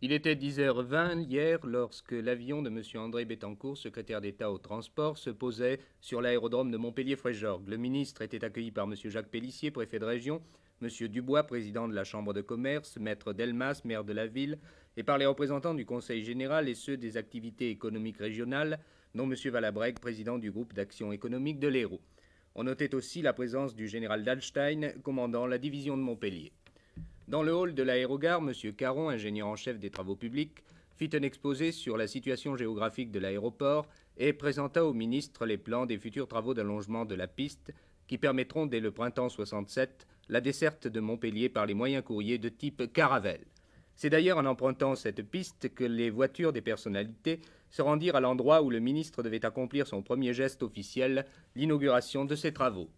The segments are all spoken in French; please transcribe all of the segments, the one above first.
Il était 10h20 hier lorsque l'avion de M. André Bettencourt, secrétaire d'État au transport, se posait sur l'aérodrome de Montpellier-Fréjorgues. Le ministre était accueilli par M. Jacques Pélissier, préfet de région, M. Dubois, président de la Chambre de commerce, Maître Delmas, maire de la ville, et par les représentants du Conseil général et ceux des activités économiques régionales, dont M. Valabrègue, président du groupe d'action économique de l'Hérault. On notait aussi la présence du général Dallstein, commandant la division de Montpellier. Dans le hall de l'aérogare, M. Caron, ingénieur en chef des travaux publics, fit un exposé sur la situation géographique de l'aéroport et présenta au ministre les plans des futurs travaux d'allongement de la piste qui permettront dès le printemps 67 la desserte de Montpellier par les moyens courriers de type Caravelle. C'est d'ailleurs en empruntant cette piste que les voitures des personnalités se rendirent à l'endroit où le ministre devait accomplir son premier geste officiel, l'inauguration de ces travaux.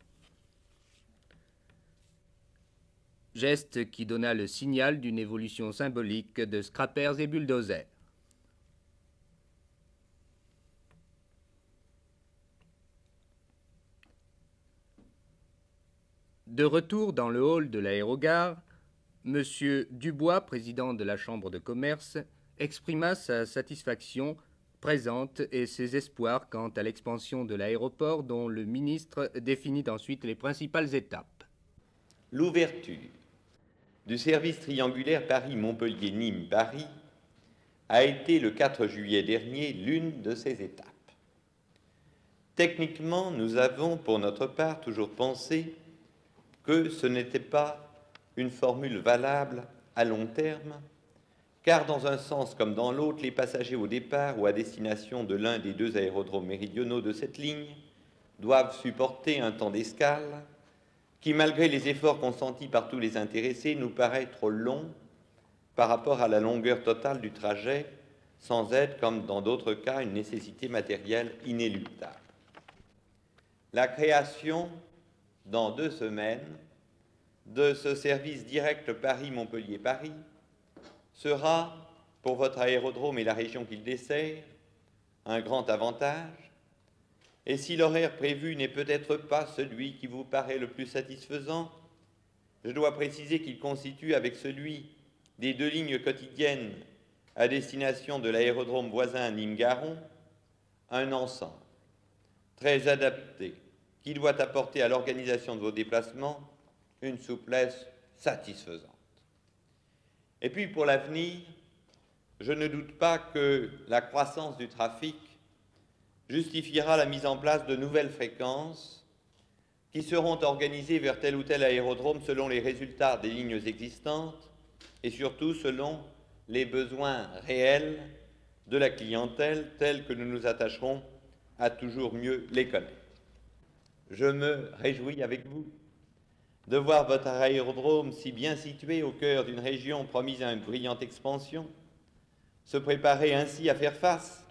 Geste qui donna le signal d'une évolution symbolique de scrappers et bulldozers. De retour dans le hall de l'aérogare, M. Dubois, président de la Chambre de commerce, exprima sa satisfaction présente et ses espoirs quant à l'expansion de l'aéroport dont le ministre définit ensuite les principales étapes. L'ouverture du service triangulaire Paris-Montpellier-Nîmes-Paris a été le 4 juillet dernier l'une de ces étapes. Techniquement, nous avons pour notre part toujours pensé que ce n'était pas une formule valable à long terme, car dans un sens comme dans l'autre, les passagers au départ ou à destination de l'un des deux aérodromes méridionaux de cette ligne doivent supporter un temps d'escale qui, malgré les efforts consentis par tous les intéressés, nous paraît trop long par rapport à la longueur totale du trajet, sans être, comme dans d'autres cas, une nécessité matérielle inéluctable. La création, dans 2 semaines, de ce service direct Paris-Montpellier-Paris sera, pour votre aérodrome et la région qu'il dessert, un grand avantage. Et si l'horaire prévu n'est peut-être pas celui qui vous paraît le plus satisfaisant, je dois préciser qu'il constitue, avec celui des 2 lignes quotidiennes à destination de l'aérodrome voisin Nîmes-Garon, un ensemble très adapté qui doit apporter à l'organisation de vos déplacements une souplesse satisfaisante. Et puis pour l'avenir, je ne doute pas que la croissance du trafic justifiera la mise en place de nouvelles fréquences qui seront organisées vers tel ou tel aérodrome selon les résultats des lignes existantes et surtout selon les besoins réels de la clientèle tels que nous nous attacherons à toujours mieux les connaître. Je me réjouis avec vous de voir votre aérodrome si bien situé au cœur d'une région promise à une brillante expansion, se préparer ainsi à faire face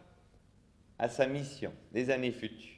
à sa mission des années futures.